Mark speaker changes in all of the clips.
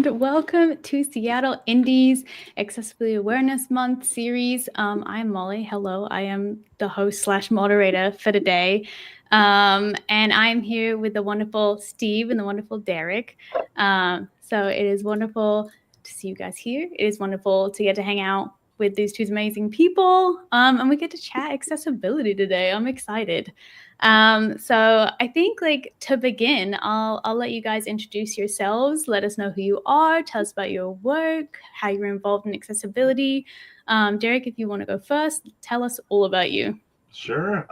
Speaker 1: and welcome to Seattle Indies Accessibility Awareness Month series. I'm Molly. Hello, I am the host / moderator for today. And I'm here with the wonderful Steve and the wonderful Derek. So it is wonderful to see you guys here. It is wonderful to get to hang out with these two amazing people. And we get to chat accessibility today. I'm excited. So I think to begin, I'll let you guys introduce yourselves. Let us know who you are. Tell us about your work, how you're involved in accessibility. Derek, if you want to go first, tell us all about you.
Speaker 2: Sure.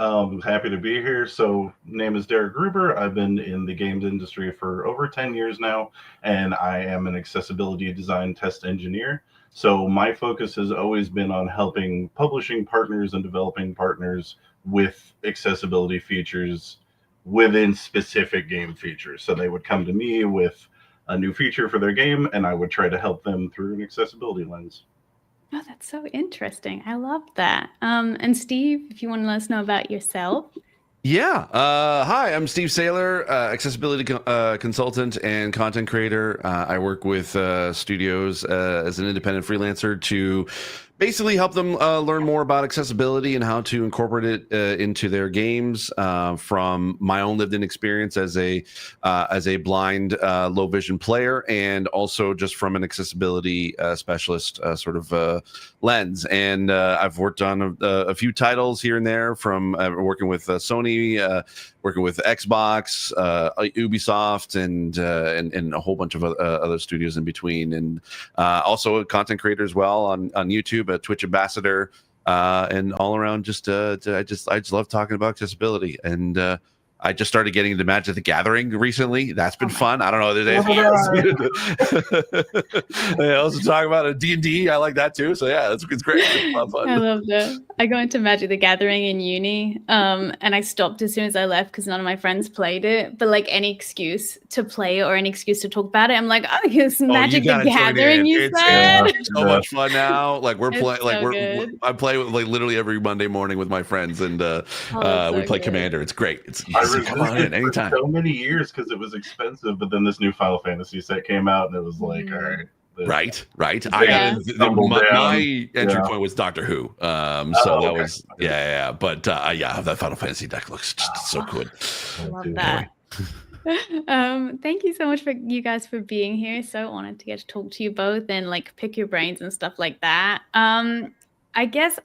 Speaker 2: Happy to be here. So, name is Derek Gruber. I've been in the games industry for over 10 years now, and I am an accessibility design test engineer. So, my focus has always been on helping publishing partners and developing partners with accessibility features within specific game features. So, they would come to me with a new feature for their game, and I would try to help them through an accessibility lens.
Speaker 1: Oh, that's so interesting. I love that. And Steve, if you want to let us know about yourself.
Speaker 3: Yeah. Hi, I'm Steve Saylor, accessibility consultant and content creator. I work with studios as an independent freelancer to basically help them learn more about accessibility and how to incorporate it into their games. From my own lived-in experience as a blind, low vision player, and also just from an accessibility specialist sort of lens. And I've worked on a few titles here and there, from working with Sony, working with Xbox, Ubisoft, and a whole bunch of other studios in between, and also a content creator as well on YouTube, a Twitch ambassador, and all around I just love talking about accessibility. And I just started getting into Magic the Gathering recently. That's been fun. I don't know. There's anything else. I also talk about a D&D. I like that too. So yeah, it's great. It's fun.
Speaker 1: I love that. I go into Magic the Gathering in uni, and I stopped as soon as I left because none of my friends played it. But any excuse to play it or any excuse to talk about it, I'm like, oh, it's Magic the Gathering.
Speaker 3: It's so much fun now. We're playing. I play with literally every Monday morning with my friends, and we play Commander. It's great. Come on in anytime.
Speaker 2: For so many years because it was expensive, but then this new Final Fantasy set came out, and it was like, all right.
Speaker 3: Right.
Speaker 1: Yeah.
Speaker 3: My entry point was Doctor Who. So that was yeah. But that Final Fantasy deck looks just so good.
Speaker 1: I love that. Thank you so much for you guys for being here. So honored to get to talk to you both and pick your brains and stuff like that. I guess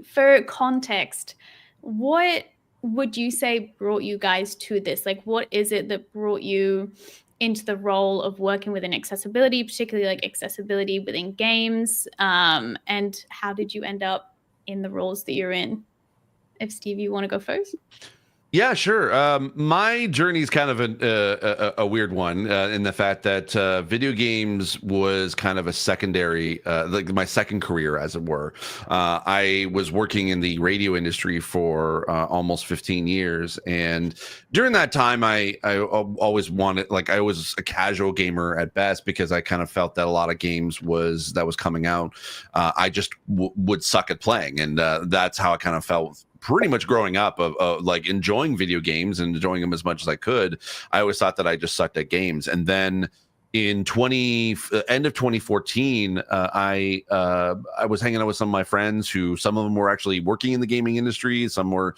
Speaker 1: for context, what would you say brought you guys to this? What is it that brought you into the role of working within accessibility, particularly accessibility within games? And how did you end up in the roles that you're in? If Steve, you want to go first?
Speaker 3: Yeah, sure. My journey is kind of a weird one in the fact that video games was kind of a secondary, my second career, as it were. I was working in the radio industry for almost 15 years. And during that time, I always wanted, I was a casual gamer at best, because I kind of felt that a lot of games that was coming out, I just would suck at playing. And that's how I kind of felt pretty much growing up, of enjoying video games and enjoying them as much as I could. I always thought that I just sucked at games. And then in end of 2014, I was hanging out with some of my friends who, some of them were actually working in the gaming industry, some were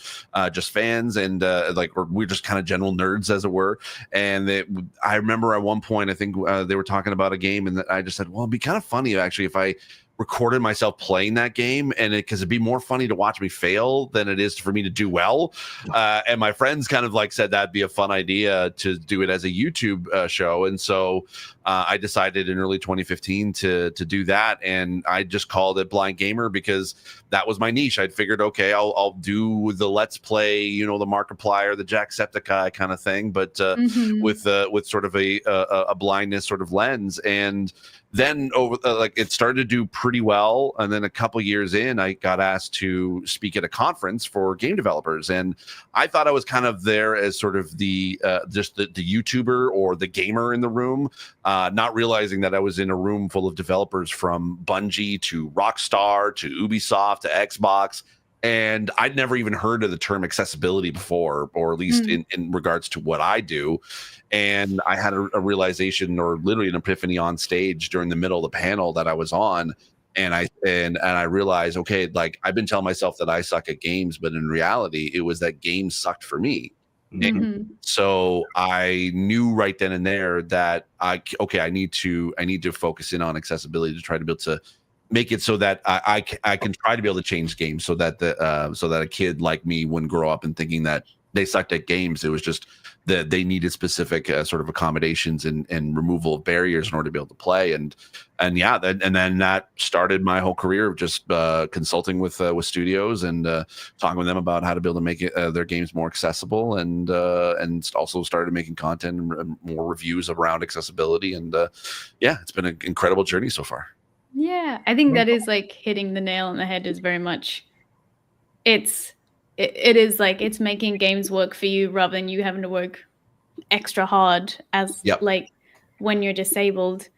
Speaker 3: just fans, and we're just kind of general nerds, as it were. And I remember at one point, I think they were talking about a game, and I just said, well, it'd be kind of funny actually if I recorded myself playing that game, and because it'd be more funny to watch me fail than it is for me to do well. And my friends kind of said that'd be a fun idea to do it as a YouTube show. And so I decided in early 2015 to do that. And I just called it Blind Gamer because that was my niche. I'd figured, okay, I'll do the Let's Play, the Markiplier, the Jacksepticeye kind of thing, but with sort of a blindness sort of lens. And then it started to do pretty well. And then a couple years in, I got asked to speak at a conference for game developers. And I thought I was kind of there as sort of the YouTuber or the gamer in the room, not realizing that I was in a room full of developers from Bungie to Rockstar to Ubisoft to Xbox. And I'd never even heard of the term accessibility before, or at least in regards to what I do. And I had a realization, or literally an epiphany on stage during the middle of the panel that I was on. And I realized, okay, like I've been telling myself that I suck at games, but in reality, it was that games sucked for me. And so I knew right then and there that I need to focus in on accessibility to try to be able to make it so that I can try to be able to change games so that a kid like me wouldn't grow up and thinking that they sucked at games. It was just that they needed specific sort of accommodations and removal of barriers in order to be able to play. And then that started my whole career of just consulting with studios and talking with them about how to be able to make their games more accessible, and also started making content and more reviews around accessibility. And it's been an incredible journey so far.
Speaker 1: Yeah, I think that is like hitting the nail on the head. Is very much it is like it's making games work for you rather than you having to work extra hard as like when you're disabled,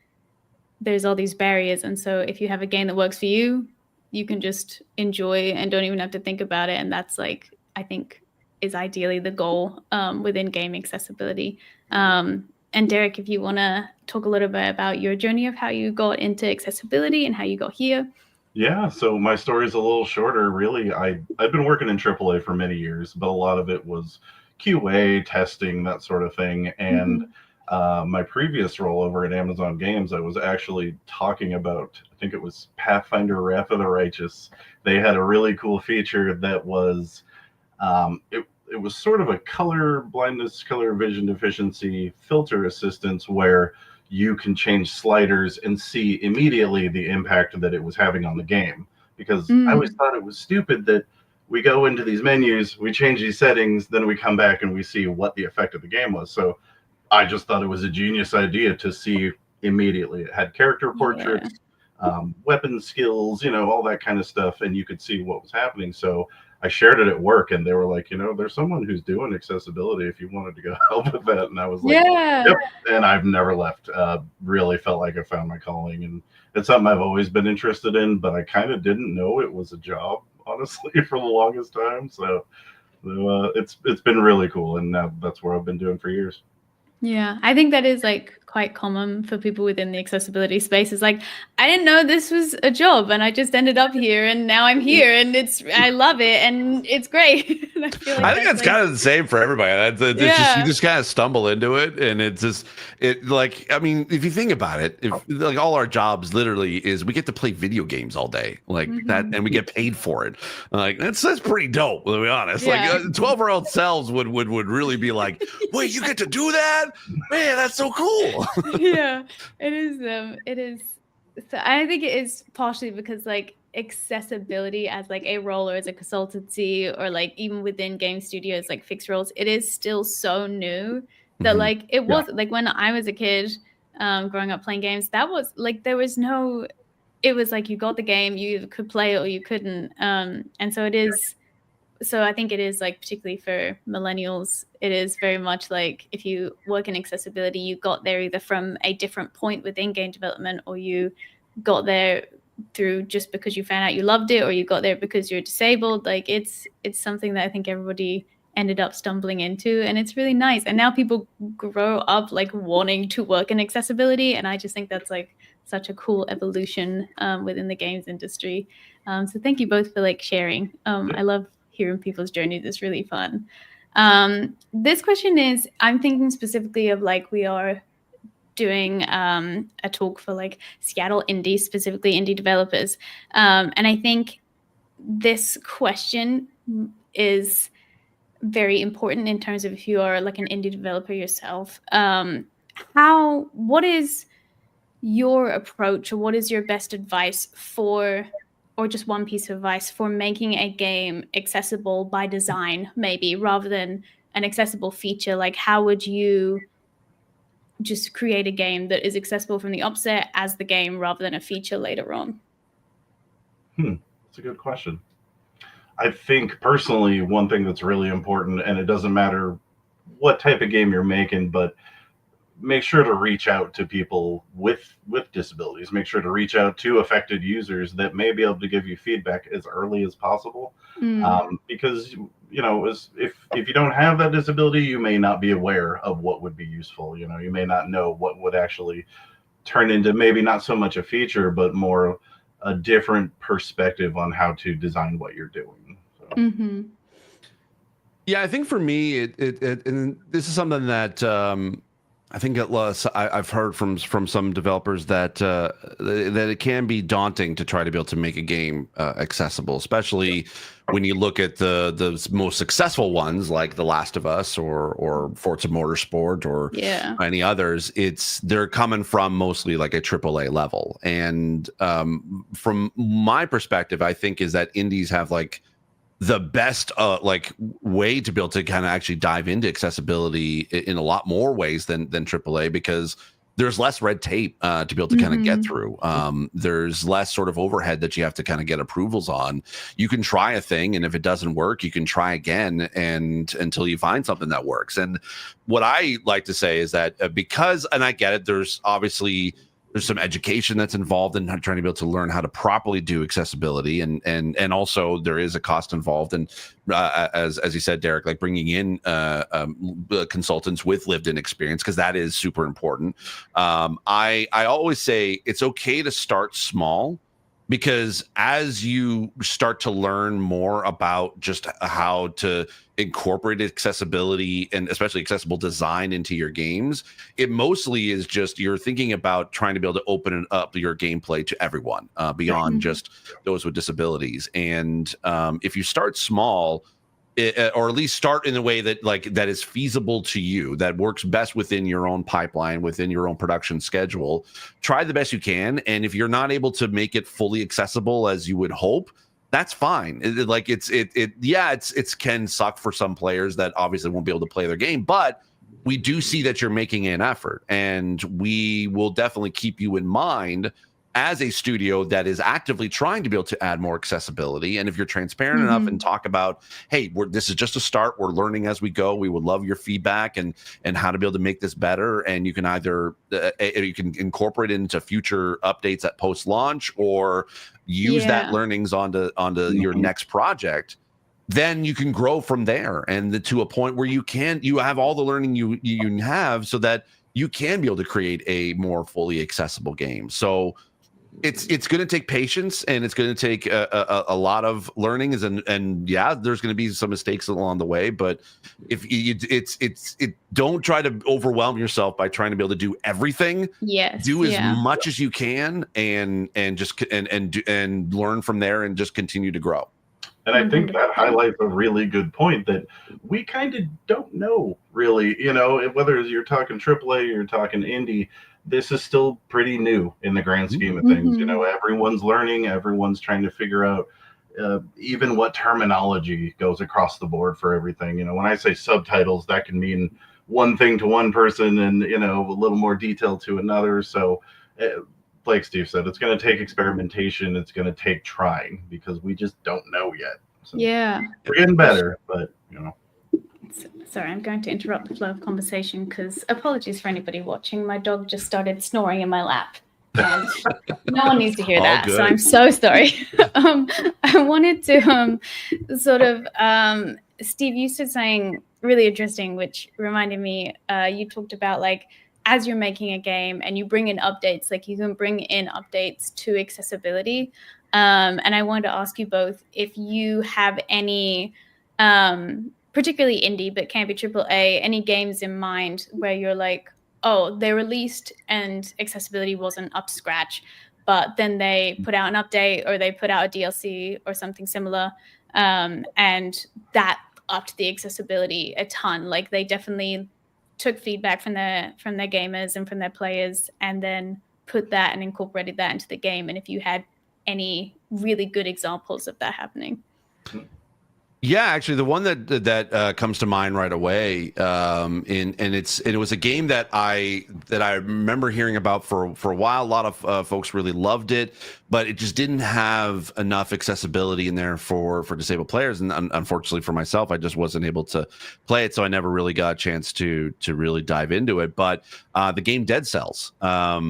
Speaker 1: there's all these barriers. And so if you have a game that works for you, you can just enjoy and don't even have to think about it. And that's like, I think is ideally the goal within game accessibility. And Derek, if you want to talk a little bit about your journey of how you got into accessibility and how you got here.
Speaker 2: Yeah, so my story's a little shorter, really. I've been working in AAA for many years, but a lot of it was QA, testing, that sort of thing. And my previous role over at Amazon Games, I was actually talking about, I think it was Pathfinder Wrath of the Righteous. They had a really cool feature that was, it was sort of a color blindness, color vision deficiency filter assistance where you can change sliders and see immediately the impact that it was having on the game. Because I always thought it was stupid that we go into these menus, we change these settings, then we come back and we see what the effect of the game was. So I just thought it was a genius idea to see immediately. It had character portraits, weapon skills, all that kind of stuff, and you could see what was happening. So I shared it at work, and they were like, there's someone who's doing accessibility if you wanted to go help with that. And I was like, yep. And I've never left. Really felt like I found my calling, and it's something I've always been interested in, but I kind of didn't know it was a job, honestly, for the longest time. So it's been really cool, and now that's what I've been doing for years.
Speaker 1: Yeah, I think that is like quite common for people within the accessibility space. It's like, I didn't know this was a job and I just ended up here and now I'm here and I love it and it's great. And I feel like
Speaker 3: I think that's like, kind of the same for everybody. It's just, you just kind of stumble into it, and it's just like, I mean, if you think about it, if like all our jobs literally is we get to play video games all day like that, and we get paid for it. Like that's pretty dope, to be honest. Like 12-year-old selves would really be like, wait, you get to do that? Man, that's so cool.
Speaker 1: Yeah, it is. It is. So I think it is partially because like accessibility as like a role or as a consultancy or like even within game studios, like fixed roles, it is still so new that like it was like when I was a kid growing up playing games, that was like there was no, it was like you got the game, you either could play it or you couldn't. And so it is. So I think it is like particularly for millennials, it is very much like if you work in accessibility, you got there either from a different point within game development, or you got there through just because you found out you loved it, or you got there because you're disabled. Like it's something that I think everybody ended up stumbling into, and it's really nice. And now people grow up like wanting to work in accessibility, and I just think that's like such a cool evolution within the games industry. So thank you both for like sharing. I love hearing people's journeys. Is really fun. This question is, I'm thinking specifically of like we are doing a talk for like Seattle indie, specifically indie developers. And I think this question is very important in terms of if you are like an indie developer yourself. What is your approach, or what is your best advice for, or just one piece of advice for making a game accessible by design, maybe rather than an accessible feature? Like how would you just create a game that is accessible from the offset as the game rather than a feature later on?
Speaker 2: That's a good question. I think personally, one thing that's really important, and it doesn't matter what type of game you're making, but make sure to reach out to people with disabilities. Make sure to reach out to affected users that may be able to give you feedback as early as possible. Because if you don't have that disability, you may not be aware of what would be useful. You may not know what would actually turn into maybe not so much a feature, but more a different perspective on how to design what you're doing. So.
Speaker 3: Yeah, I think for me, and this is something that I think I've heard from some developers that that it can be daunting to try to be able to make a game accessible, especially when you look at the most successful ones like The Last of Us or Forza Motorsport or any others. They're coming from mostly like a AAA level, and from my perspective, I think is that indies have like the best like way to be able to kind of actually dive into accessibility in a lot more ways than AAA, because there's less red tape to be able to kind of get through. There's less sort of overhead that you have to kind of get approvals on. You can try a thing, and if it doesn't work, you can try again and until you find something that works. And what I like to say is that because, and I get it, there's some education that's involved in trying to be able to learn how to properly do accessibility, and also there is a cost involved. And as you said, Derek, like bringing in consultants with lived-in experience, because that is super important. I always say it's okay to start small, because as you start to learn more about just how to incorporate accessibility and especially accessible design into your games, it mostly is just you're thinking about trying to be able to open up your gameplay to everyone beyond just those with disabilities. And if you start small, or at least start in a way that is feasible to you, that works best within your own pipeline, within your own production schedule, try the best you can. And if you're not able to make it fully accessible as you would hope, that's fine. It can suck for some players that obviously won't be able to play their game, but we do see that you're making an effort, and we will definitely keep you in mind as a studio that is actively trying to be able to add more accessibility. And if you're transparent enough and talk about, hey, this is just a start, we're learning as we go, we would love your feedback and how to be able to make this better. And you can either you can incorporate it into future updates at post launch, or use that learnings onto your next project. Then you can grow from there, and to a point where you have all the learning you have, so that you can be able to create a more fully accessible game. So it's going to take patience, and it's going to take a lot of learnings, and there's going to be some mistakes along the way. But if don't try to overwhelm yourself by trying to be able to do everything. Do as much as you can, and just and learn from there, and just continue to grow.
Speaker 2: And I think that highlights a really good point that we kind of don't know, really. Whether you're talking AAA or you're talking indie, this is still pretty new in the grand scheme of things. Everyone's learning, everyone's trying to figure out even what terminology goes across the board for everything. When I say subtitles, that can mean one thing to one person and, a little more detail to another. So like Steve said, it's going to take experimentation. It's going to take trying, because we just don't know yet. So we're getting better, but
Speaker 1: Sorry, I'm going to interrupt the flow of conversation, because apologies for anybody watching. My dog just started snoring in my lap, and no one needs to hear that. So I'm so sorry. I wanted to sort of Steve, you said something really interesting, which reminded me. You talked about like, as you're making a game and you bring in updates, like you can bring in updates to accessibility. And I wanted to ask you both if you have any, particularly indie, but can be AAA, any games in mind where you're like, oh, they released and accessibility wasn't up to scratch, but then they put out an update or they put out a DLC or something similar, and that upped the accessibility a ton. Like they definitely took feedback from their gamers and from their players, and then put that and incorporated that into the game. And if you had any really good examples of that happening.
Speaker 3: Yeah, actually, the one that comes to mind right away, it was a game that I remember hearing about for a while. A lot of folks really loved it, but it just didn't have enough accessibility in there for disabled players. And unfortunately for myself, I just wasn't able to play it, so I never really got a chance to really dive into it. But the game Dead Cells, I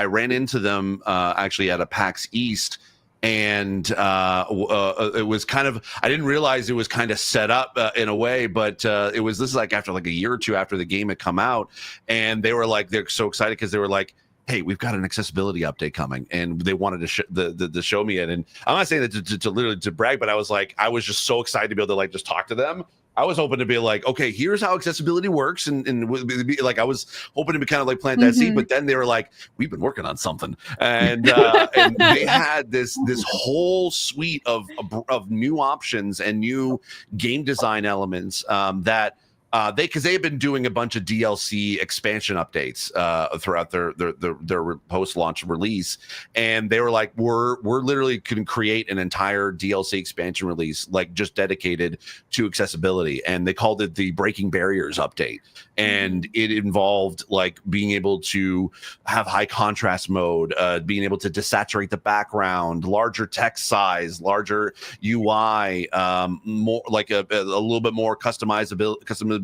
Speaker 3: ran into them actually at a PAX East. And it was kind of, I didn't realize it was kind of set up in a way, but this is like after like a year or two after the game had come out, and they're so excited because they were like, hey, we've got an accessibility update coming, and they wanted to show me it. And I'm not saying that to literally to brag, but I was just so excited to be able to like just talk to them. I was hoping to be like, okay, here's how accessibility works, and like I was hoping to be kind of like plant that seed, but then they were like, we've been working on something, and and they had this whole suite of new options and new game design elements that. Because they had been doing a bunch of DLC expansion updates throughout their post-launch release, and they were like, "We're literally can create an entire DLC expansion release like just dedicated to accessibility," and they called it the Breaking Barriers update, and it involved like being able to have high contrast mode, being able to desaturate the background, larger text size, larger UI, more like a little bit more customizability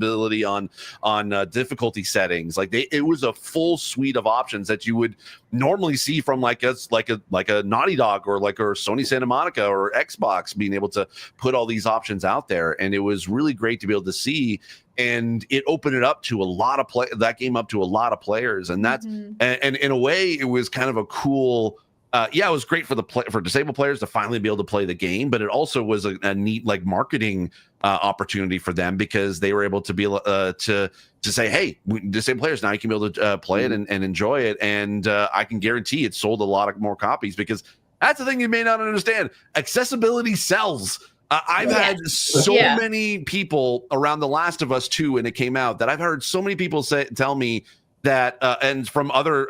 Speaker 3: on difficulty settings. Like it was a full suite of options that you would normally see from like a Naughty Dog or Sony Santa Monica or Xbox being able to put all these options out there, and it was really great to be able to see. And it opened it up to a lot of players, and that's and in a way it was kind of a cool. It was great for disabled players to finally be able to play the game, but it also was a neat like marketing opportunity for them because they were able to be to say, hey, disabled players, now you can be able to play it and enjoy it, and I can guarantee it sold a lot of more copies because that's the thing you may not understand. Accessibility sells. I've had so many people around The Last of Us 2 when it came out that I've heard so many people tell me that and from other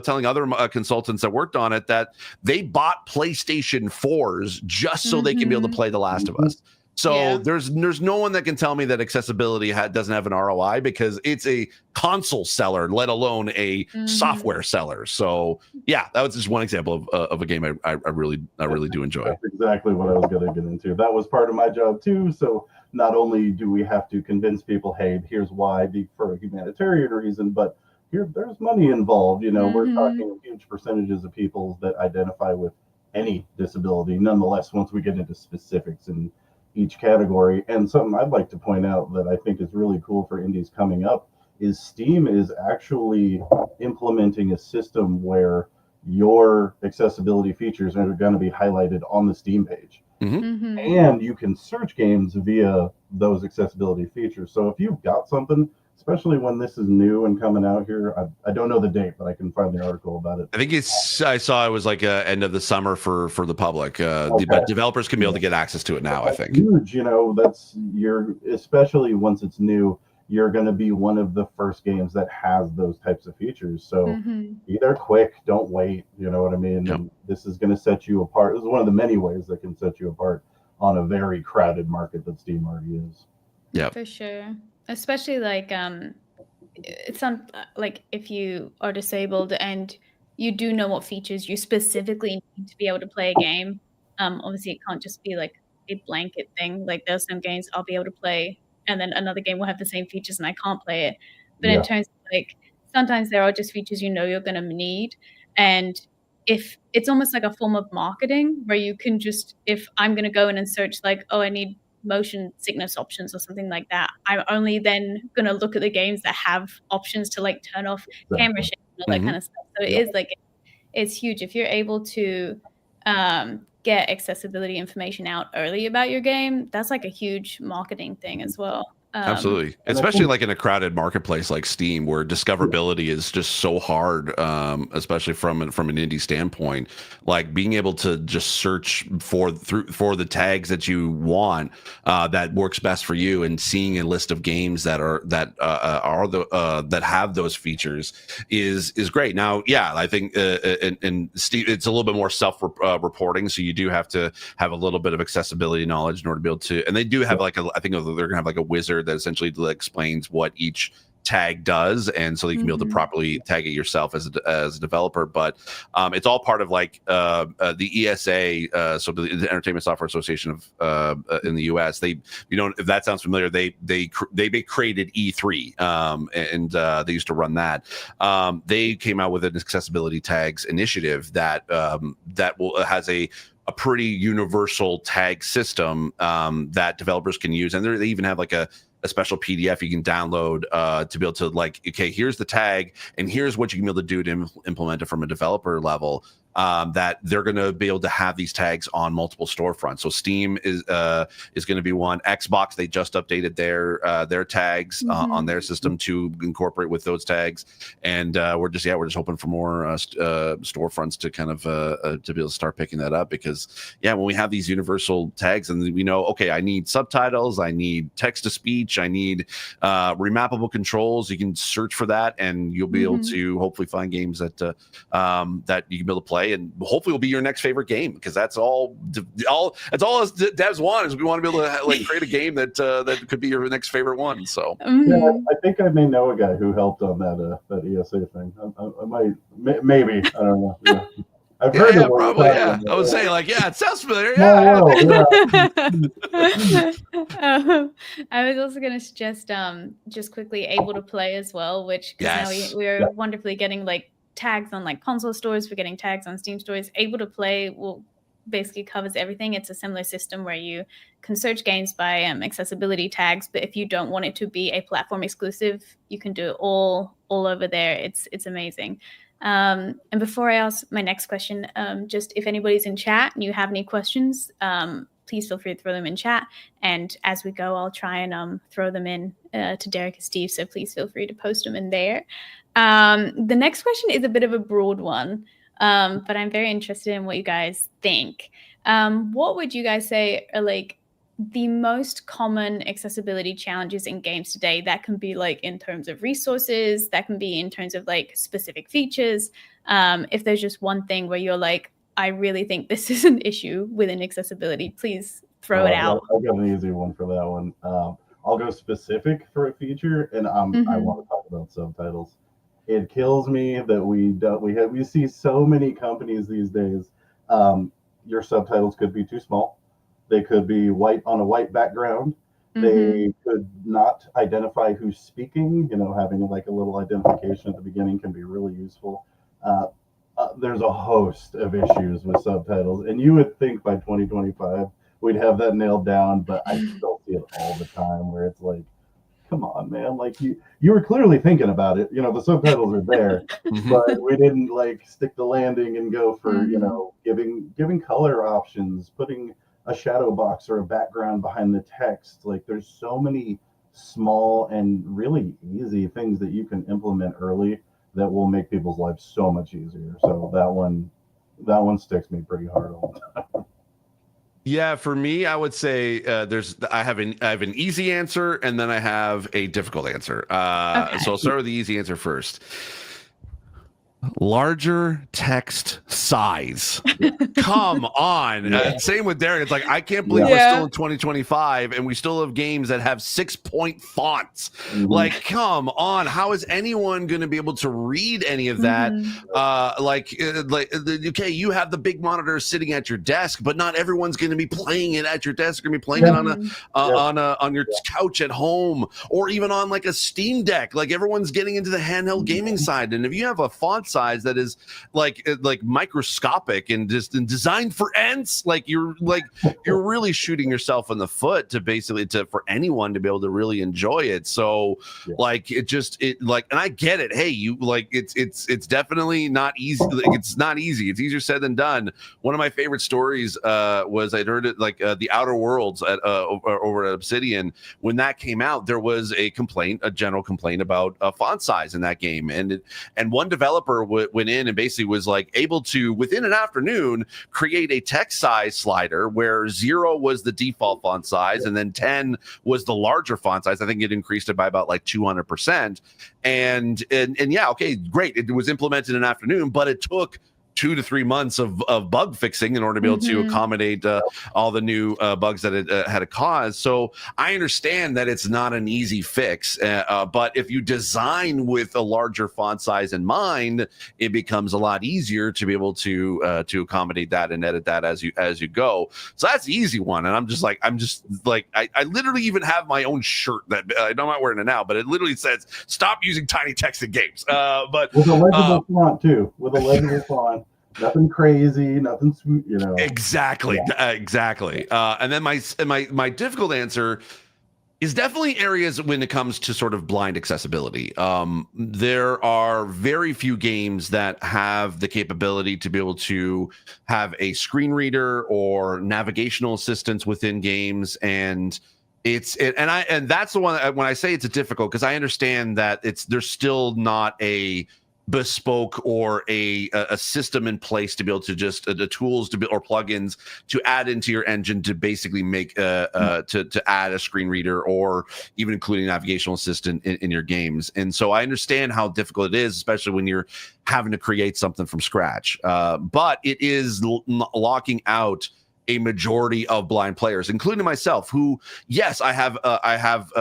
Speaker 3: telling other consultants that worked on it that they bought PlayStation 4s just so they can be able to play The Last of Us. So there's no one that can tell me that accessibility doesn't have an ROI because it's a console seller, let alone a software seller. So that was just one example of a game I really do enjoy.
Speaker 2: That's exactly what I was going to get into. That was part of my job too. So not only do we have to convince people, hey, here's why, for a humanitarian reason, but there's money involved. We're talking huge percentages of people that identify with any disability. Nonetheless, once we get into specifics in each category, and something I'd like to point out that I think is really cool for indies coming up is Steam is actually implementing a system where your accessibility features are going to be highlighted on the Steam page. And you can search games via those accessibility features. So if you've got something, especially when this is new and coming out here, I don't know the date, but I can find the article about it.
Speaker 3: I think I saw it was like end of the summer for the public. But developers can be able to get access to it now. I think
Speaker 2: huge. Especially once it's new, you're going to be one of the first games that has those types of features. So be there quick, don't wait. You know what I mean?
Speaker 3: Yep.
Speaker 2: And this is going to set you apart. This is one of the many ways that can set you apart on a very crowded market that Steam already is.
Speaker 3: Yeah,
Speaker 1: for sure. Especially like it's not like if you are disabled and you do know what features you specifically need to be able to play a game. Obviously it can't just be like a blanket thing. Like there's some games I'll be able to play and then another game will have the same features and I can't play it. But in terms of like sometimes there are just features you're gonna need, and if it's almost like a form of marketing where you can just, if I'm gonna go in and search like, I need motion sickness options or something like that, I'm only then going to look at the games that have options to like turn off camera shake and all that kind of stuff. So it is like, it's huge. If you're able to get accessibility information out early about your game, that's like a huge marketing thing as well.
Speaker 3: Absolutely, especially like in a crowded marketplace like Steam, where discoverability is just so hard, especially from an indie standpoint. Like being able to just search for the tags that you want that works best for you, and seeing a list of games that have those features is great. Now, yeah, I think and Steve, it's a little bit more reporting, so you do have to have a little bit of accessibility knowledge in order to be able to. And they do have like I think they're gonna have like a wizard that essentially explains what each tag does, and so you can be able to properly tag it yourself as a developer. But it's all part of like the ESA, so the Entertainment Software Association of in the US. They, if that sounds familiar, they created E3, and they used to run that. They came out with an accessibility tags initiative that has a pretty universal tag system that developers can use, and they even have like a special PDF you can download to be able to like, okay, here's the tag, and here's what you can be able to do to implement it from a developer level. That they're going to be able to have these tags on multiple storefronts. So Steam is going to be one. Xbox, they just updated their tags on their system to incorporate with those tags, and we're just hoping for more storefronts to kind of to be able to start picking that up, because when we have these universal tags and we know, okay, I need subtitles, I need text to speech, I need remappable controls. You can search for that, and you'll be able to hopefully find games that that you can be able to play, and hopefully will be your next favorite game, because that's all us devs want, is we want to be able to like create a game that that could be your next favorite one. So
Speaker 4: I think I may know a guy who helped on that ESA thing. I might, maybe, I don't know. Yeah. I've heard of
Speaker 3: probably. Yeah, I would say like, it sounds familiar.
Speaker 1: I was also going to suggest just quickly able to play as well, which now we're wonderfully getting like tags on like console stores, we're getting tags on Steam stores. Able to play will basically covers everything. It's a similar system where you can search games by accessibility tags, but if you don't want it to be a platform exclusive, you can do it all over there. It's amazing. And before I ask my next question, just if anybody's in chat and you have any questions, please feel free to throw them in chat. And as we go, I'll try and throw them in to Derek and Steve. So please feel free to post them in there. The next question is a bit of a broad one, but I'm very interested in what you guys think. What would you guys say are like the most common accessibility challenges in games today? That can be like in terms of resources, that can be in terms of like specific features. If there's just one thing where you're like, I really think this is an issue within accessibility, please throw it out.
Speaker 4: I'll give an easy one for that one. I'll go specific for a feature, and I want to talk about subtitles. It kills me that we see so many companies these days. Your subtitles could be too small. They could be white on a white background. They could not identify who's speaking. Having like a little identification at the beginning can be really useful. There's a host of issues with subtitles, and you would think by 2025 we'd have that nailed down, but I still see it all the time where it's like, come on, man, like you were clearly thinking about it. The subtitles are there, but we didn't like stick the landing and go for giving color options, putting a shadow box or a background behind the text. Like there's so many small and really easy things that you can implement early that will make people's lives so much easier. So that one sticks me pretty hard all the time.
Speaker 3: Yeah, for me, I would say I have an easy answer, and then I have a difficult answer. Okay. So I'll start with the easy answer first. Larger text size. Come on. Same with Derek. It's like, I can't believe we're still in 2025 and we still have games that have 6-point fonts. Like, come on. How is anyone going to be able to read any of that? Okay, you have the big monitor sitting at your desk, but not everyone's going to be playing it at your desk. They're going to be playing it on your couch at home, or even on like a Steam Deck. Like everyone's getting into the handheld gaming side. And if you have a font size that is like microscopic and just designed for ants. Like you're really shooting yourself in the foot to basically for anyone to be able to really enjoy it. So like and I get it. Hey, you like it's definitely not easy. Like, it's not easy. It's easier said than done. One of my favorite stories was I'd heard it like the Outer Worlds over at Obsidian. When that came out, there was a general complaint about font size in that game, and one developer went in and basically was like able to within an afternoon create a text size slider where 0 was the default font size and then 10 was the larger font size. I think it increased it by about like 200%. And yeah, okay, great. It was implemented in an afternoon, but it took 2 to 3 months of bug fixing in order to be able to accommodate all the new bugs that it had caused. So I understand that it's not an easy fix, but if you design with a larger font size in mind, it becomes a lot easier to be able to accommodate that and edit that as you go. So that's the easy one. And I'm just like I literally even have my own shirt that I'm not wearing it now, but it literally says "Stop using tiny text in games." But
Speaker 4: with a legible font too, with a legible font. Nothing crazy, nothing sweet, you know.
Speaker 3: Exactly. And then my difficult answer is definitely areas when it comes to sort of blind accessibility. There are very few games that have the capability to be able to have a screen reader or navigational assistance within games, and that's the one when I say it's a difficult, because I understand that there's still not a bespoke or a system in place to be able to just the tools to be or plugins to add into your engine to basically make to add a screen reader or even including navigational assistant in your games. And so I understand how difficult it is, especially when you're having to create something from scratch. But it is locking out a majority of blind players, including myself, who, yes, I have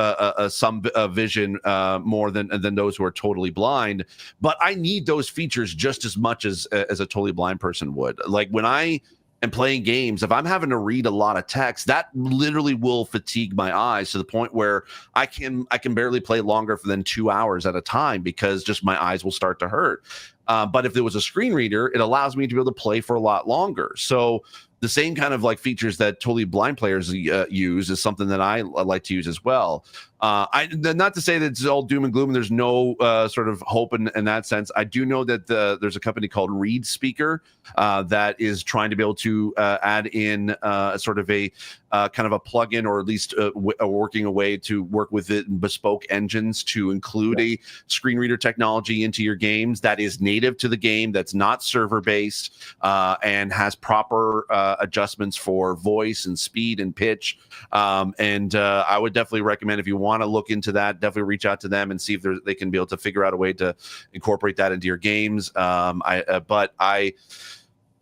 Speaker 3: some vision more than those who are totally blind, but I need those features just as much as a totally blind person would. Like when I am playing games, if I'm having to read a lot of text, that literally will fatigue my eyes to the point where I can barely play longer than 2 hours at a time because just my eyes will start to hurt. But if there was a screen reader, it allows me to be able to play for a lot longer. So the same kind of like features that totally blind players use is something that I like to use as well. Not to say that it's all doom and gloom. There's no sort of hope in that sense. I do know that there's a company called Reed Speaker that is trying to be able to add in sort of a kind of a plugin, or at least working a way to work with it in bespoke engines to include a screen reader technology into your games that is native to the game, that's not server based, and has proper adjustments for voice and speed and pitch. And I would definitely recommend, if you want to look into that, definitely reach out to them and see if they can be able to figure out a way to incorporate that into your games.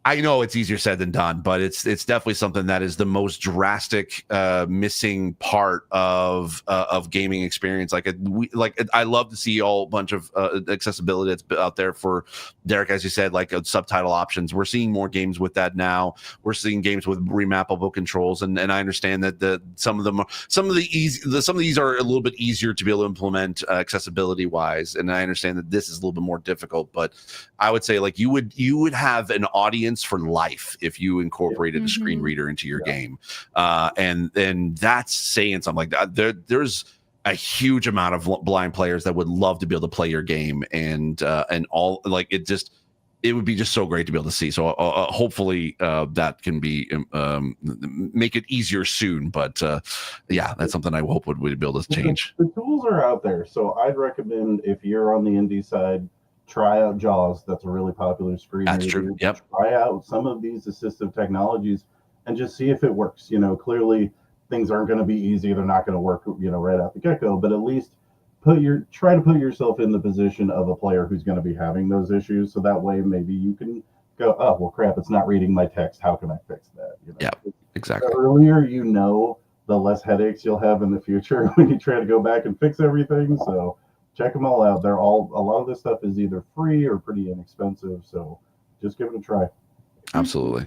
Speaker 3: I know it's easier said than done, but it's definitely something that is the most drastic missing part of gaming experience. I love to see a bunch of accessibility that's out there for Derek, as you said, like subtitle options. We're seeing more games with that now. We're seeing games with remappable controls, and I understand that some of these are a little bit easier to be able to implement accessibility wise, and I understand that this is a little bit more difficult. But I would say like you would have an audience for life if you incorporated a screen reader into your game, and that's saying something. Like that. There's a huge amount of blind players that would love to be able to play your game, and all, like, it would be just so great to be able to see. So hopefully that can be make it easier soon. But yeah, that's something I hope would be able to change.
Speaker 4: The tools are out there, so I'd recommend, if you're on the indie side, try out JAWS. That's a really popular screen reader.
Speaker 3: That's true. Yep.
Speaker 4: Try out some of these assistive technologies and just see if it works. Clearly things aren't going to be easy. They're not going to work, right out the get-go, but at least try to put yourself in the position of a player who's going to be having those issues. So that way maybe you can go, oh, well, crap, it's not reading my text. How can I fix that?
Speaker 3: Yeah, exactly.
Speaker 4: The earlier the less headaches you'll have in the future when you try to go back and fix everything. So check them all out. A lot of this stuff is either free or pretty inexpensive, so just give it a try.
Speaker 3: Absolutely.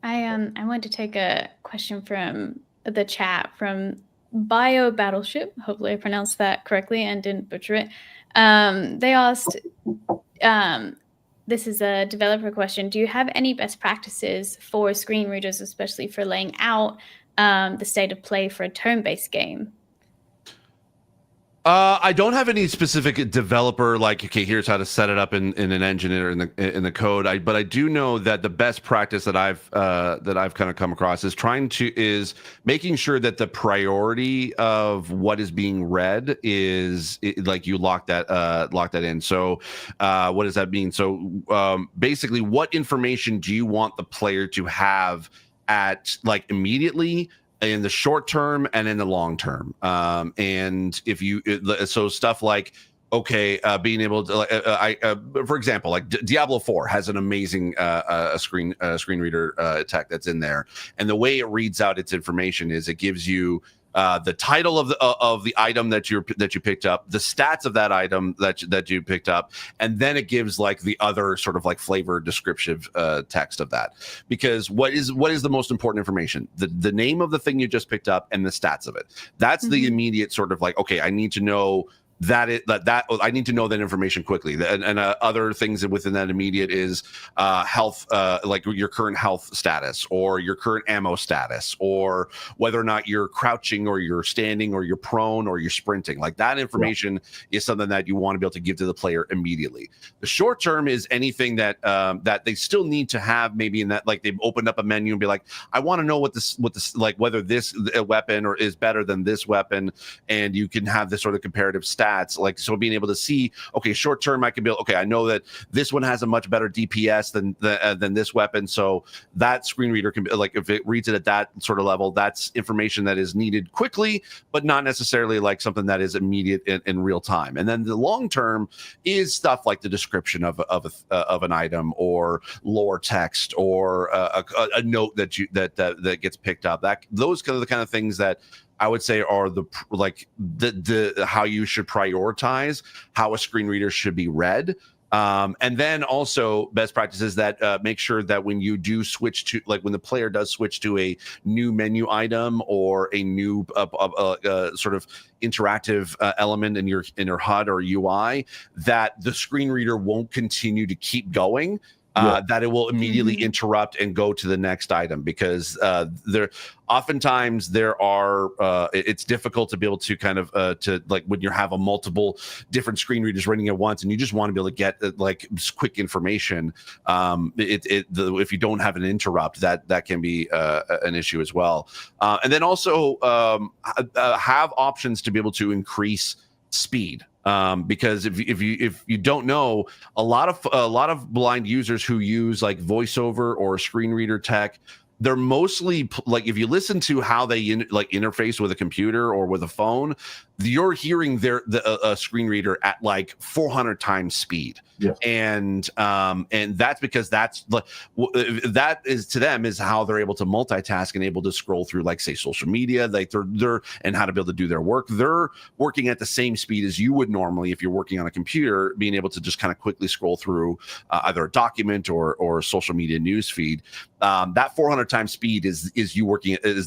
Speaker 1: I want to take a question from the chat from Bio Battleship. Hopefully I pronounced that correctly and didn't butcher it. They asked, this is a developer question. Do you have any best practices for screen readers, especially for laying out the state of play for a turn-based game?
Speaker 3: I don't have any specific developer like, okay, here's how to set it up in an engine or in the code. But I do know that the best practice that I've kind of come across is making sure that the priority of what is being read is like you lock that in. So what does that mean? So basically, what information do you want the player to have at like immediately, in the short term and in the long term? And if you so stuff like, okay, being able to for example, like Diablo 4 has an amazing screen reader tech that's in there, and the way it reads out its information is it gives you the title of the item that you picked up, the stats of that item that you picked up, and then it gives like the other sort of like flavor descriptive text of that. Because what is the most important information? The name of the thing you just picked up and the stats of it. That's the immediate sort of like, okay, I need to know that I need to know that information quickly. And other things within that immediate is health, like your current health status or your current ammo status, or whether or not you're crouching or you're standing or you're prone or you're sprinting. Like that information is something that you want to be able to give to the player immediately. The short term is anything that that they still need to have, maybe in that, like they've opened up a menu and be like, I want to know what this like, whether this weapon or is better than this weapon, and you can have this sort of comparative stats. Like, so being able to see, okay, short term, I can be, okay, I know that this one has a much better DPS than this weapon. So that screen reader can be like, if it reads it at that sort of level, that's information that is needed quickly, but not necessarily like something that is immediate in real time. And then the long term is stuff like the description of an item, or lore text, or a note that gets picked up. Those are the kind of things that I would say are the how you should prioritize how a screen reader should be read. And then also best practices that make sure that when you do switch to, like when the player does switch to a new menu item or a new sort of interactive element in your HUD or UI, that the screen reader won't continue to keep going. That it will immediately interrupt and go to the next item, because oftentimes it's difficult to be able to kind of to, like, when you have a multiple different screen readers running at once and you just want to be able to get like quick information. If you don't have an interrupt, that can be an issue as well. And then also have options to be able to increase speed. Because if you don't know, a lot of blind users who use like voiceover or screen reader tech, they're mostly like, if you listen to how they interface with a computer or with a phone, you're hearing the screen reader at like 400 times speed. Yes. And that's because that is to them is how they're able to multitask and able to scroll through, like, say, social media, like they're and how to be able to do their work. They're working at the same speed as you would normally if you're working on a computer, being able to just kind of quickly scroll through either a document or social media news feed. That 400 times speed is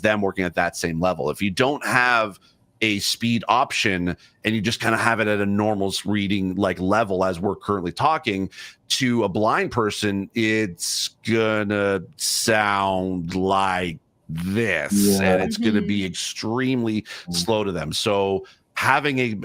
Speaker 3: them working at that same level. If you don't have a speed option and you just kind of have it at a normal reading like level, as we're currently talking, to a blind person, it's gonna sound like this, and it's gonna be extremely slow to them. So having a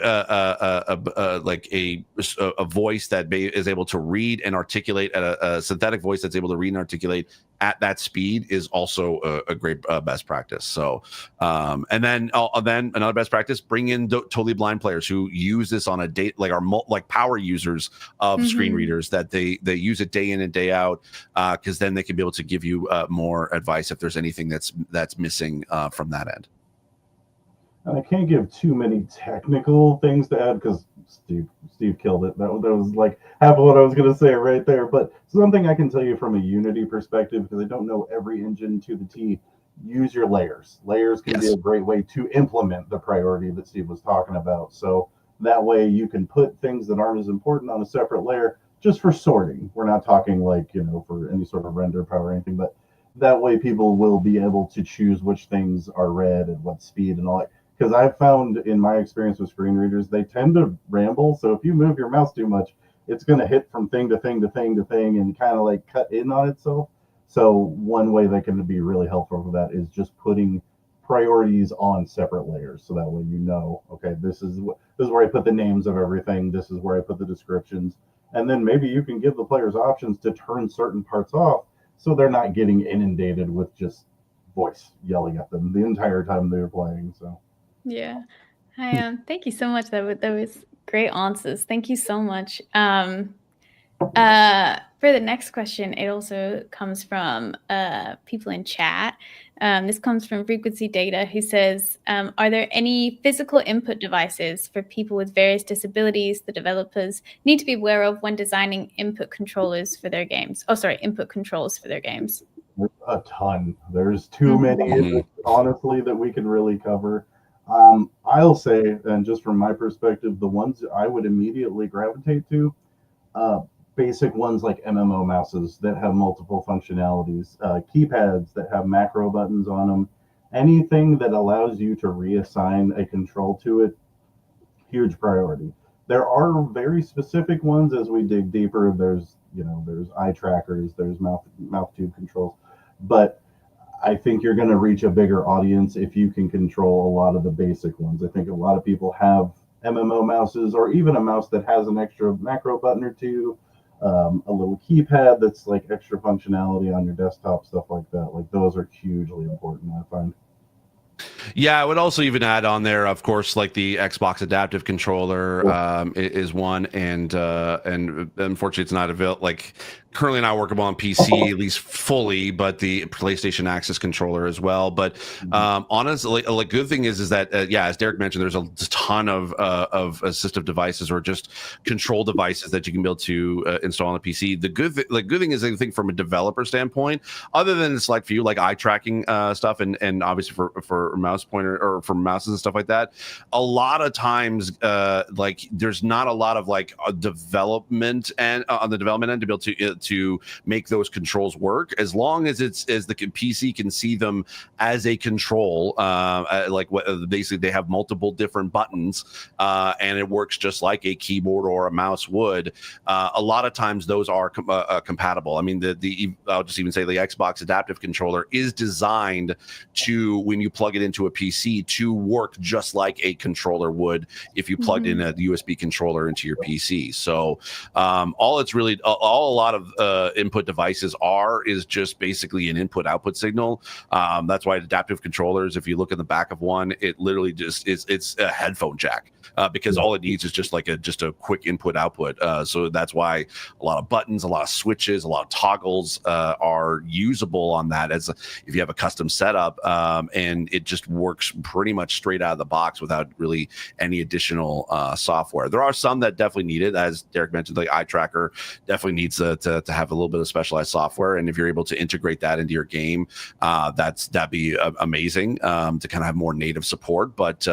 Speaker 3: voice that is able to read and articulate at a synthetic voice that's able to read and articulate at that speed is also a great best practice. So, and then another best practice: bring in totally blind players who use this on a day, like like power users of screen readers, that they use it day in and day out, because then they can be able to give you more advice if there's anything that's missing from that end.
Speaker 4: And I can't give too many technical things to add because Steve killed it. That was like half of what I was going to say right there. But something I can tell you from a Unity perspective, because I don't know every engine to the T, use your layers. Layers can be a great way to implement the priority that Steve was talking about. So that way you can put things that aren't as important on a separate layer just for sorting. We're not talking like, for any sort of render power or anything, but that way people will be able to choose which things are read and what speed and all that. Because I've found in my experience with screen readers, they tend to ramble. So if you move your mouse too much, it's going to hit from thing to thing to thing to thing and kind of like cut in on itself. So one way that can be really helpful for that is just putting priorities on separate layers, so that way you know, okay, this is where I put the names of everything, this is where I put the descriptions, and then maybe you can give the players options to turn certain parts off so they're not getting inundated with just voice yelling at them the entire time they're playing. So
Speaker 1: yeah, thank you so much. That was great answers. Thank you so much. For the next question, it also comes from people in chat. This comes from Frequency Data, who says, are there any physical input devices for people with various disabilities the developers need to be aware of when designing input controllers for their games? Oh, sorry, input controls for their games.
Speaker 4: A ton. There's too many, honestly, that we could really cover. I'll say, and just from my perspective, the ones I would immediately gravitate to, basic ones like MMO mouses that have multiple functionalities, keypads that have macro buttons on them, anything that allows you to reassign a control to it, huge priority. There are very specific ones as we dig deeper. There's eye trackers, there's mouth tube controls, but I think you're going to reach a bigger audience if you can control a lot of the basic ones. I think a lot of people have MMO mouses, or even a mouse that has an extra macro button or two, a little keypad that's like extra functionality on your desktop, stuff like that. Like those are hugely important, I find.
Speaker 3: Yeah, I would also even add on there, of course, like the Xbox adaptive controller is one, and unfortunately, it's not available. Like currently not workable on PC, at least fully, but the PlayStation Access controller as well. But honestly, like good thing is that yeah, as Derek mentioned, there's a ton of assistive devices or just control devices that you can be able to install on a PC. The good thing is, I think, from a developer standpoint, other than the select few like eye tracking stuff and obviously for mouse pointer or for mouses and stuff like that, a lot of times like there's not a lot of like development and on the development end to be able to make those controls work, as long as the PC can see them as a control, like basically they have multiple different buttons and it works just like a keyboard or a mouse would. A lot of times those are compatible. I mean, I'll just even say the Xbox adaptive controller is designed to, when you plug it into a PC, to work just like a controller would if you plugged in a USB controller into your PC. So all it's really a lot of input devices is just basically an input-output signal. That's why adaptive controllers, if you look in the back of one, it literally just it's a headphone jack, because all it needs is just a quick input-output. So that's why a lot of buttons, a lot of switches, a lot of toggles are usable on that as if you have a custom setup, and it just works pretty much straight out of the box without really any additional software. There are some that definitely need it, as Derek mentioned, like eye tracker definitely needs to have a little bit of specialized software, and if you're able to integrate that into your game, that'd be amazing to kind of have more native support. But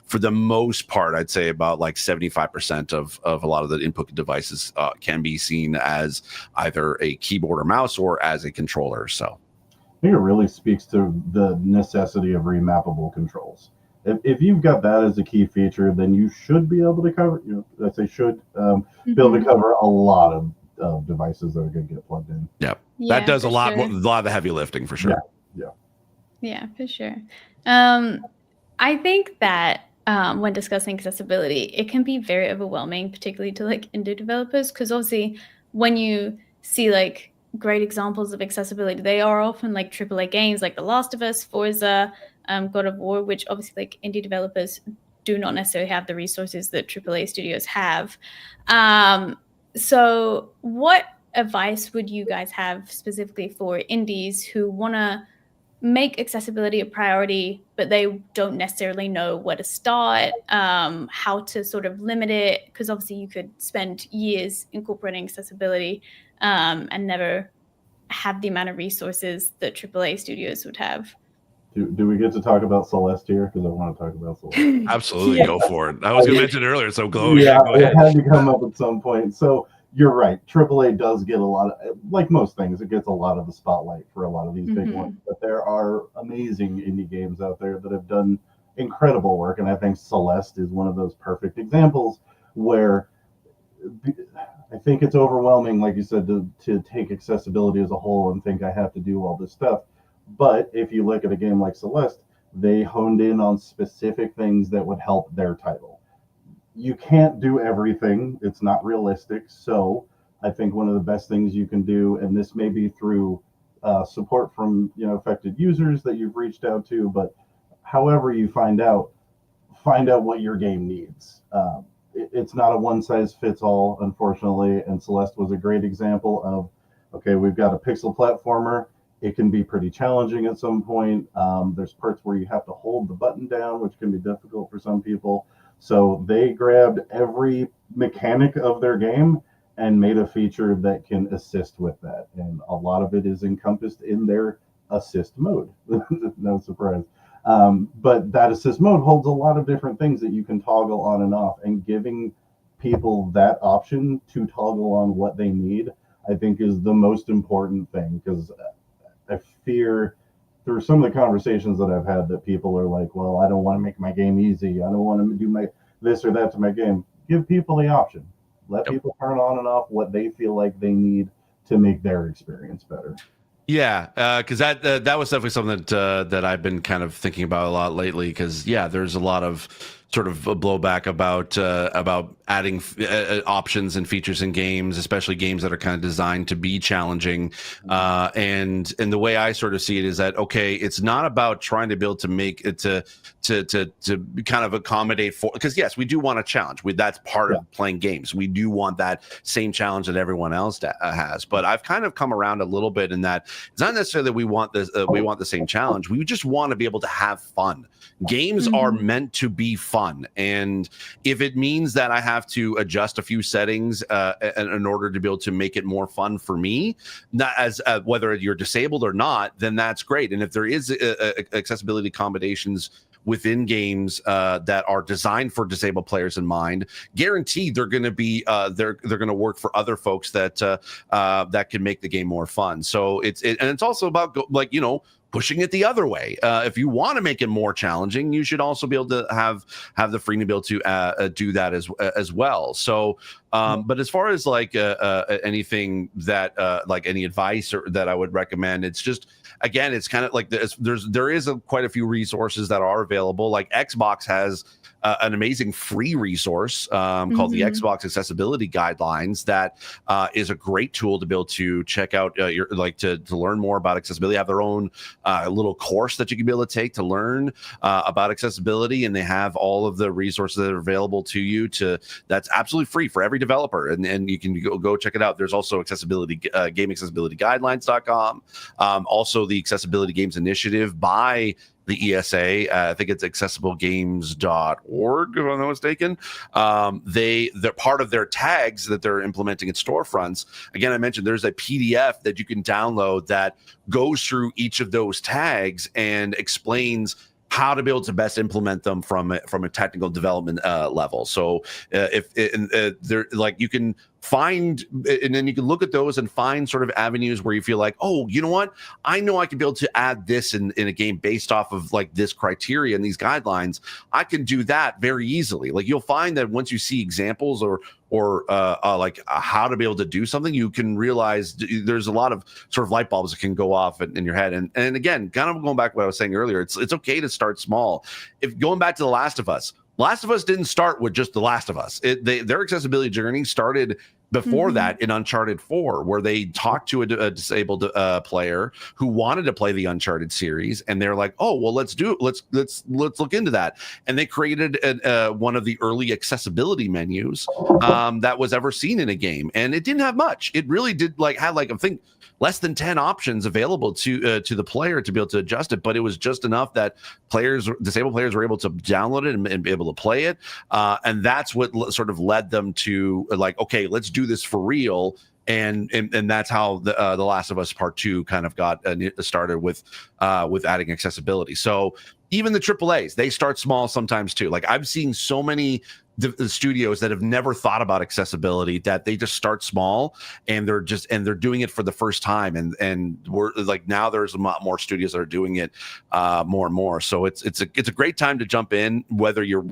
Speaker 3: for the most part, I'd say about like 75% of a lot of the input devices can be seen as either a keyboard or mouse or as a controller. So
Speaker 4: I think it really speaks to the necessity of remappable controls. If you've got that as a key feature, then you should be able to cover, be able to cover a lot of devices that are going to get plugged in.
Speaker 3: Yeah, that does a lot of the heavy lifting for sure.
Speaker 1: Yeah, for sure. I think that when discussing accessibility, it can be very overwhelming, particularly to like indie developers, because obviously when you see like great examples of accessibility, they are often like AAA games like The Last of Us, Forza, God of War, which obviously like indie developers do not necessarily have the resources that AAA studios have. So what advice would you guys have specifically for indies who want to make accessibility a priority, but they don't necessarily know where to start, how to sort of limit it? Because obviously you could spend years incorporating accessibility and never have the amount of resources that AAA studios would have.
Speaker 4: Do we get to talk about Celeste here? Because I want to talk about Celeste.
Speaker 3: Absolutely, go for it. I was going to mention it earlier, so go
Speaker 4: yeah,
Speaker 3: go ahead.
Speaker 4: It had to come up at some point. So you're right. AAA does get a lot of, like most things, it gets a lot of the spotlight for a lot of these big ones. But there are amazing indie games out there that have done incredible work, and I think Celeste is one of those perfect examples where I think it's overwhelming, like you said, to take accessibility as a whole and think I have to do all this stuff. But if you look at a game like Celeste, they honed in on specific things that would help their title. You can't do everything, it's not realistic. So I think one of the best things you can do, and this may be through support from affected users that you've reached out to, but however you find out what your game needs. It's not a one size fits all, unfortunately, and Celeste was a great example of, okay, we've got a pixel platformer. It can be pretty challenging at some point. There's parts where you have to hold the button down, which can be difficult for some people. So they grabbed every mechanic of their game and made a feature that can assist with that. And a lot of it is encompassed in their assist mode. No surprise. But that assist mode holds a lot of different things that you can toggle on and off, and giving people that option to toggle on what they need, I think, is the most important thing, because I fear through some of the conversations that I've had that people are like, well, I don't want to make my game easy. I don't want to do my this or that to my game. Give people the option. Let people turn on and off what they feel like they need to make their experience better.
Speaker 3: Yeah, because that was definitely something that I've been kind of thinking about a lot lately. Because there's a lot of sort of a blowback about adding options and features in games, especially games that are kind of designed to be challenging. And the way I sort of see it is that, okay, it's not about trying to be able to make it to kind of accommodate for, because yes, we do want a challenge. That's part of playing games. We do want that same challenge that everyone else has. But I've kind of come around a little bit in that it's not necessarily that we want this. We want the same challenge. We just want to be able to have fun. Games are meant to be fun, and if it means that I have to adjust a few settings in order to be able to make it more fun for me, not as whether you're disabled or not, then that's great. And if there is accessibility accommodations within games that are designed for disabled players in mind, guaranteed they're going to be they're going to work for other folks that that can make the game more fun. So it's also about pushing it the other way. If you want to make it more challenging, you should also be able to have the freedom to be able to do that as well. So, but as far as anything that like any advice or that I would recommend, it's just, again, it's kind of like there is quite a few resources that are available. Like Xbox has an amazing free resource called the Xbox Accessibility Guidelines. That is a great tool to be able to check out to learn more about accessibility. They have their own little course that you can be able to take to learn about accessibility, and they have all of the resources that are available to you. That's absolutely free for every developer, and you can go check it out. There's also GameAccessibilityGuidelines.com, also the Accessibility Games Initiative by the ESA. I think it's accessiblegames.org, if I'm not mistaken. They're part of their tags that they're implementing in storefronts. Again, I mentioned there's a PDF that you can download that goes through each of those tags and explains how to be able to best implement them from a technical development level. So they're like, you can find, and then you can look at those and find sort of avenues where you feel like, oh, you know what? I know I can be able to add this in a game based off of like this criteria and these guidelines. I can do that very easily. Like, you'll find that once you see examples or how to be able to do something, you can realize there's a lot of sort of light bulbs that can go off in your head. And again, kind of going back to what I was saying earlier, it's okay to start small. If going back to The Last of Us didn't start with just The Last of Us. Their accessibility journey started before that in Uncharted 4, where they talked to a disabled player who wanted to play the Uncharted series, and they're like, "Oh, well, let's look into that." And they created one of the early accessibility menus that was ever seen in a game, and it didn't have much. It really did have I think less than 10 options available to the player to be able to adjust it, but it was just enough that disabled players were able to download it and be able to play it, and that's what sort of led them to okay, let's do this for real. And that's how the Last of Us Part 2 kind of got started with adding accessibility. So even the AAAs, they start small sometimes too. Like, I've seen so many the studios that have never thought about accessibility, that they just start small and they're doing it for the first time, and we're like, now there's a lot more studios that are doing it more and more. So it's a great time to jump in, whether you're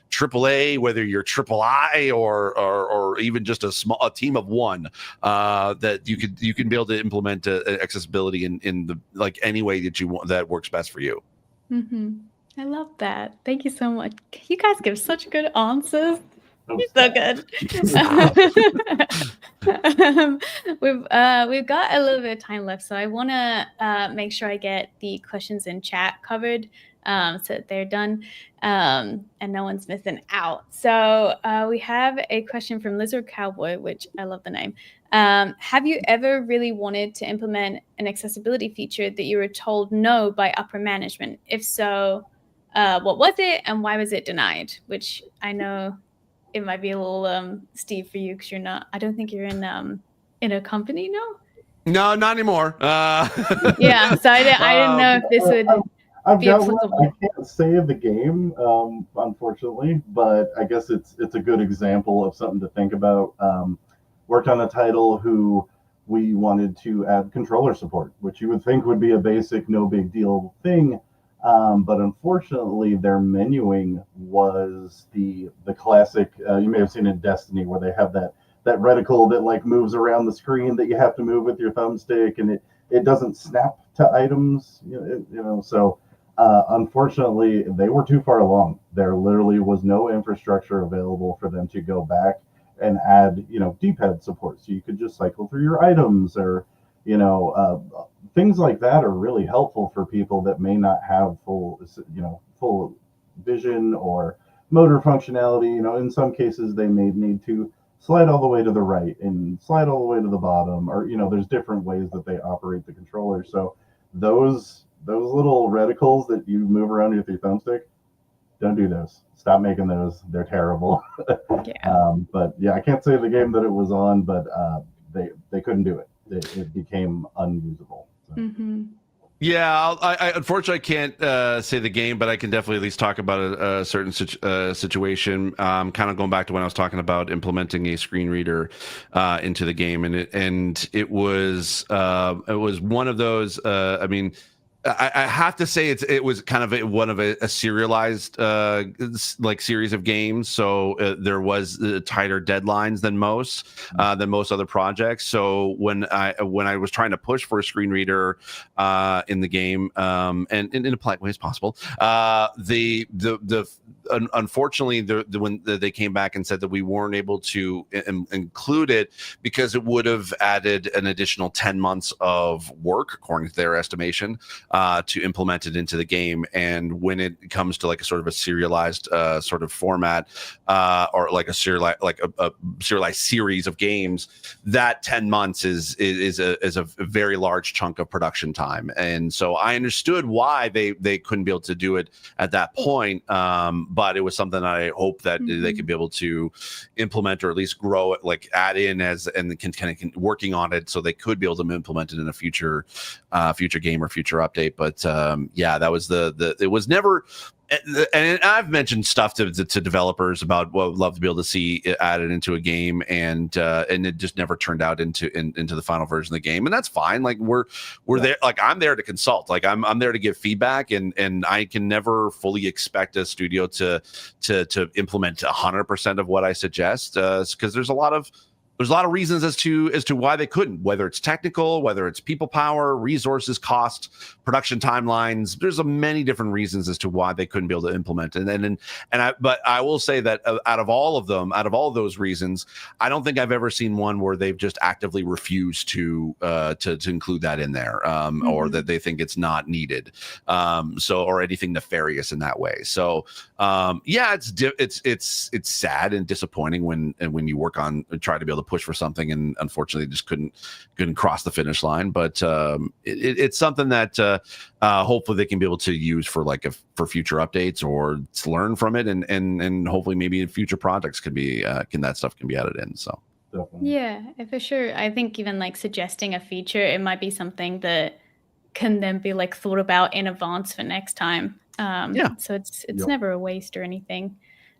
Speaker 3: AAA, whether you're III, or even just a team of one, that you can be able to implement accessibility in the like any way that you want, that works best for you.
Speaker 1: I love that. Thank you so much. You guys give such good answers. You're so good. We've got a little bit of time left, so I want to make sure I get the questions in chat covered, so that they're done, and no one's missing out. So we have a question from Lizard Cowboy, which I love the name. Have you ever really wanted to implement an accessibility feature that you were told no by upper management? If so, what was it and why was it denied? Which I know it might be a little Steve for you, because you're not. I don't think you're in a company, no.
Speaker 3: No, not anymore.
Speaker 1: Yeah, so I didn't know if this would.
Speaker 4: I've got one. I can't save the game, unfortunately, but I guess it's a good example of something to think about. Worked on a title who we wanted to add controller support, which you would think would be a basic, no big deal thing. But unfortunately, their menuing was the classic. You may have seen in Destiny, where they have that reticle that like moves around the screen that you have to move with your thumbstick, and it doesn't snap to items. So unfortunately, they were too far along. There literally was no infrastructure available for them to go back and add D-pad support, so you could just cycle through your items, or things like that are really helpful for people that may not have full vision or motor functionality. In some cases they may need to slide all the way to the right and slide all the way to the bottom, or there's different ways that they operate the controller. So those little reticles that you move around with your thumbstick, don't do those. Stop making those. They're terrible.
Speaker 1: Yeah.
Speaker 4: But yeah, I can't say the game that it was on, but they couldn't do it. It became unusable. So.
Speaker 3: Yeah, I unfortunately can't say the game, but I can definitely at least talk about a certain situation. Kind of going back to when I was talking about implementing a screen reader into the game, and it was one of those. I mean, I have to say it was kind of one of a serialized like series of games, so there was tighter deadlines than most other projects. So when I was trying to push for a screen reader in the game, and in a polite way as possible, unfortunately when they came back and said that we weren't able to include it because it would have added an additional 10 months of work according to their estimation, to implement it into the game. And when it comes to like a sort of a serialized sort of format, or like a serialized series of games, that 10 months is a very large chunk of production time. And so I understood why they couldn't be able to do it at that point, but it was something I hope that they could be able to implement, or at least grow it, like add in and kind of working on it, so they could be able to implement it in a future game or future update. But yeah, that was it was never. And I've mentioned stuff to developers about what I'd love to be able to see it added into a game, and it just never turned out into the final version of the game, and that's fine. Like we're there, like I'm there to consult, like I'm there to give feedback, and I can never fully expect a studio to implement 100% of what I suggest, because there's a lot of reasons as to why they couldn't, whether it's technical, whether it's people power, resources, cost, production timelines. There's many different reasons as to why they couldn't be able to implement it. But I will say that out of all of those reasons, I don't think I've ever seen one where they've just actively refused to include that in there, or that they think it's not needed, or anything nefarious in that way. So yeah, it's sad and disappointing when you work on try to be able to push for something and unfortunately just couldn't cross the finish line. But it's something that hopefully they can be able to use for future updates, or to learn from it, and hopefully maybe in future projects that stuff can be added in. So
Speaker 1: yeah, for sure. I think even like suggesting a feature, it might be something that can then be like thought about in advance for next time. Yeah. So it's never a waste or anything.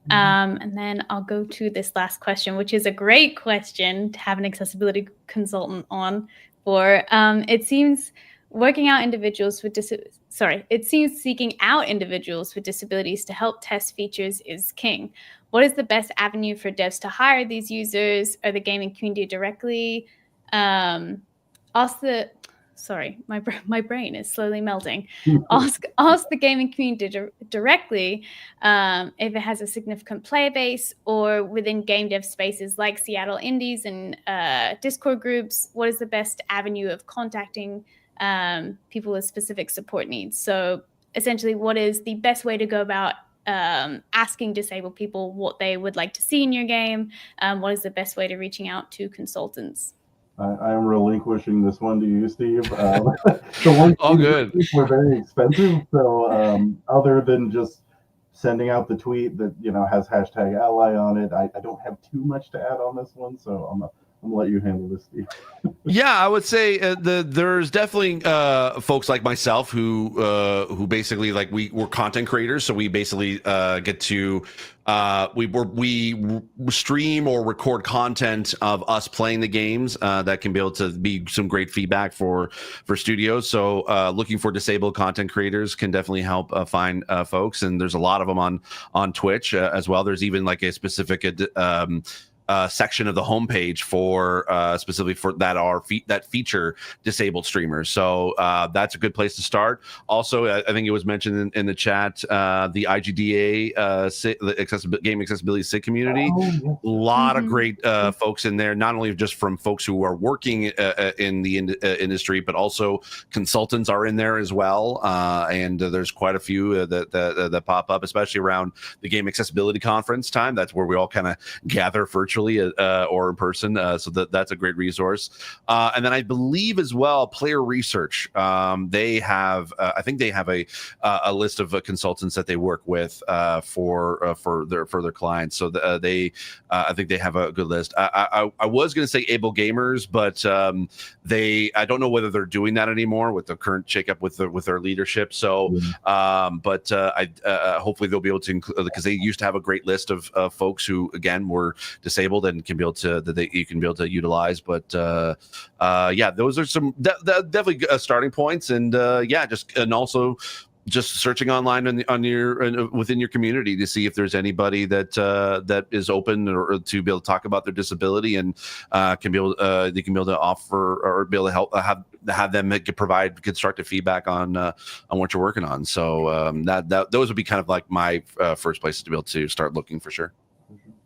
Speaker 1: And then I'll go to this last question, which is a great question to have an accessibility consultant on for. It seems seeking out individuals with disabilities to help test features is king. What is the best avenue for devs to hire these users or the gaming community directly? My brain is slowly melting. Ask the gaming community directly if it has a significant player base, or within game dev spaces like Seattle Indies and Discord groups, what is the best avenue of contacting people with specific support needs? So essentially, what is the best way to go about asking disabled people what they would like to see in your game? What is the best way to reaching out to consultants?
Speaker 4: I'm relinquishing this one to you, Steve. The ones
Speaker 3: All good.
Speaker 4: were very expensive, so other than just sending out the tweet that has #ally on it, I don't have too much to add on this one. So I'm gonna let you handle this, Steve.
Speaker 3: Yeah, I would say there's definitely folks like myself who basically, like, we're content creators, so we basically get to we stream or record content of us playing the games that can be able to be some great feedback for studios. So looking for disabled content creators can definitely help find folks, and there's a lot of them on Twitch as well. There's even like a specific section of the homepage for specifically for that feature disabled streamers. So that's a good place to start. Also, I think it was mentioned in the chat, the IGDA, the game accessibility SIG community. A lot of great folks in there, not only just from folks who are working in the industry, but also consultants are in there as well. And there's quite a few that pop up, especially around the game accessibility conference time. That's where we all kind of gather virtually or in person, so that's a great resource. And then I believe as well, Player Research. They have, I think they have a list of consultants that they work with for their clients. So I think they have a good list. I was going to say Able Gamers, but I don't know whether they're doing that anymore with the current shakeup with their leadership. So, but hopefully they'll be able to include, because they used to have a great list of folks who again were disabled and can be able to you can be able to utilize. But yeah, those are some definitely starting points, and also just searching online within your community to see if there's anybody that is open or to be able to talk about their disability and they can be able to offer or be able to help have them provide constructive feedback on what you're working on. So those would be kind of like my first places to be able to start looking for sure.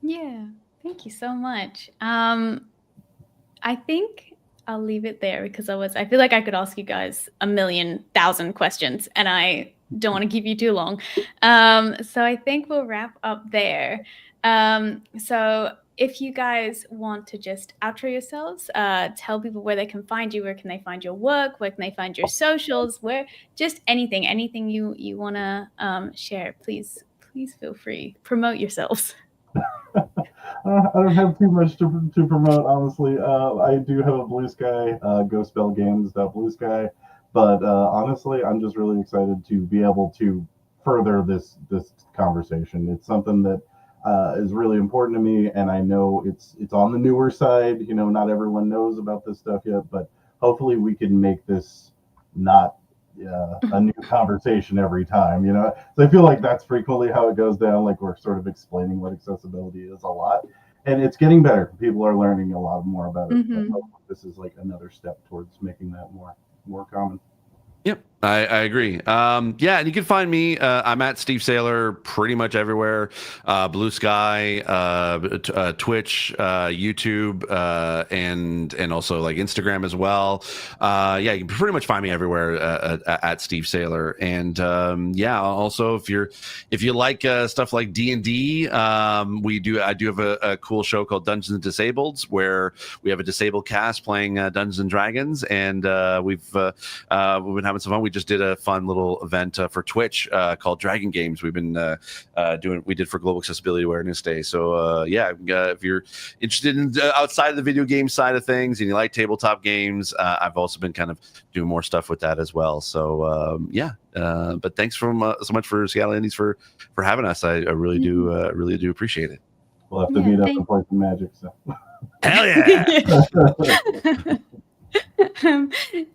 Speaker 1: Yeah. Thank you so much. I think I'll leave it there because I feel like I could ask you guys 1,000,000 questions, and I don't want to keep you too long. So I think we'll wrap up there. So if you guys want to just outro yourselves, tell people where they can find you, where can they find your work, where can they find your socials, where just anything you want to share, please feel free. Promote yourselves.
Speaker 4: I don't have too much to promote, honestly. I do have a Blue Sky, GoSpellGames.BlueSky, but honestly, I'm just really excited to be able to further this conversation. It's something that is really important to me, and I know it's on the newer side. Not everyone knows about this stuff yet, but hopefully we can make this not a new conversation every time, So I feel like that's frequently how it goes down. Like, we're sort of explaining what accessibility is a lot, and it's getting better. People are learning a lot more about it. But this is like another step towards making that more common.
Speaker 3: Yep, I agree. And you can find me. I'm at Steve Saylor pretty much everywhere. Blue Sky, Twitch, YouTube, and also like Instagram as well. You can pretty much find me everywhere at Steve Saylor. And also if you like stuff like D&D, I do have a cool show called Dungeons and Disabled, where we have a disabled cast playing Dungeons and Dragons, and we've been having some fun. We just did a fun little event for Twitch called Dragon Games. We've been we did for Global Accessibility Awareness Day. So if you're interested in outside of the video game side of things and you like tabletop games, I've also been kind of doing more stuff with that as well. So but thanks so much for Seattle Indies for having us. I really do appreciate it.
Speaker 4: We'll have to meet up and play some Magic. So.
Speaker 3: Hell yeah!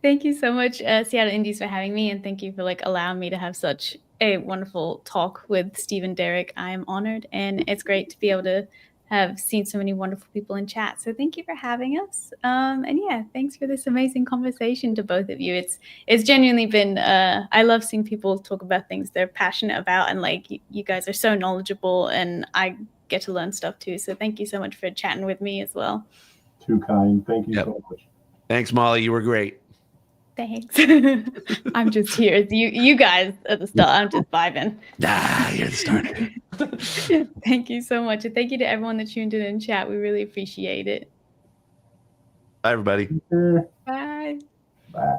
Speaker 1: Thank you so much, Seattle Indies, for having me, and thank you for allowing me to have such a wonderful talk with Steve and Derek. I am honored, and it's great to be able to have seen so many wonderful people in chat. So thank you for having us. And yeah, thanks for this amazing conversation to both of you. It's genuinely been, I love seeing people talk about things they're passionate about, and you guys are so knowledgeable, and I get to learn stuff too. So thank you so much for chatting with me as well.
Speaker 4: Too kind. Thank you so much.
Speaker 3: Thanks, Molly. You were great.
Speaker 1: Thanks. I'm just here. You guys at the start. I'm just vibing.
Speaker 3: You're the starter.
Speaker 1: Thank you so much. And thank you to everyone that tuned in chat. We really appreciate it.
Speaker 3: Bye, everybody.
Speaker 1: Bye.
Speaker 4: Bye.